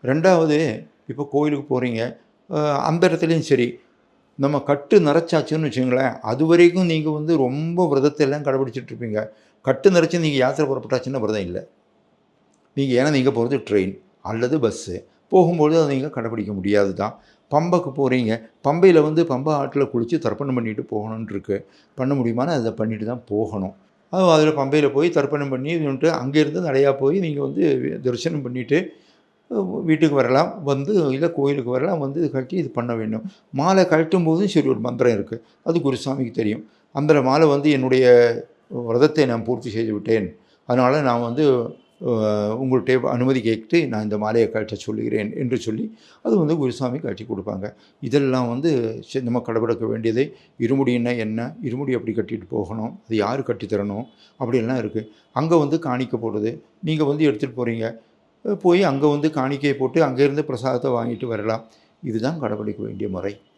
2வது இப்போ கோயிலுக்கு போகிறீங்க, அந்த இடத்துலையும் சரி, நம்ம கட்டு நரைச்சாச்சுன்னு வச்சுக்கங்களேன், அதுவரைக்கும் நீங்கள் வந்து ரொம்ப விரதத்தை எல்லாம் கடைபிடிச்சிட்ருப்பீங்க. கட்டு நரைச்சு நீங்கள் யாத்திரை புறப்பட்டாச்சுன்னா விரதம் இல்ல. ஏன்னா நீங்கள் போகிறது ட்ரெயின் அல்லது பஸ்ஸு. போகும்போது அதை நீங்கள் கடைப்பிடிக்க முடியாது தான். பம்பைக்கு போகிறீங்க, பம்பையில் வந்து பம்பை ஆற்றில் குளித்து தர்ப்பணம் பண்ணிட்டு போகணும்னு இருக்கு. பண்ண முடியுமானா அதை பண்ணிட்டு தான் போகணும். அதில் பம்பையில் போய் தர்ப்பணம் பண்ணி இதுன்ட்டு அங்கேருந்து நடையா போய் நீங்கள் வந்து தரிசனம் பண்ணிவிட்டு வீட்டுக்கு வரலாம். வந்து இல்லை கோயிலுக்கு வரலாம். வந்து கழட்டி இது பண்ண வேண்டும். மாலை கழட்டும் போதும் சரி ஒரு மந்திரம் இருக்குது. அது குருசாமிக்கு தெரியும். அந்த மாலை வந்து என்னுடைய விரதத்தை நான் பூர்த்தி செய்து விட்டேன். அதனால் நான் வந்து உங்கள்கிட்ட அனுமதி கேட்டு நான் இந்த மாலையை கழட்ட சொல்லுகிறேன் என்று சொல்லி அது வந்து குருசாமி கழட்டி கொடுப்பாங்க. இதெல்லாம் வந்து நம்ம கடைபிடிக்க வேண்டியது. இருமுடின்னா என்ன, இருமுடி எப்படி கட்டிட்டு போகணும், அது யார் கட்டித்தரணும் அப்படின்லாம் இருக்குது. அங்கே வந்து காணிக்கை போடுறது, நீங்கள் வந்து எடுத்துகிட்டு போகிறீங்க, போய் அங்கே வந்து காணிக்கையை போட்டு அங்கேருந்து பிரசாதத்தை வாங்கிட்டு வரலாம். இதுதான் கடைபிடிக்க வேண்டிய முறை.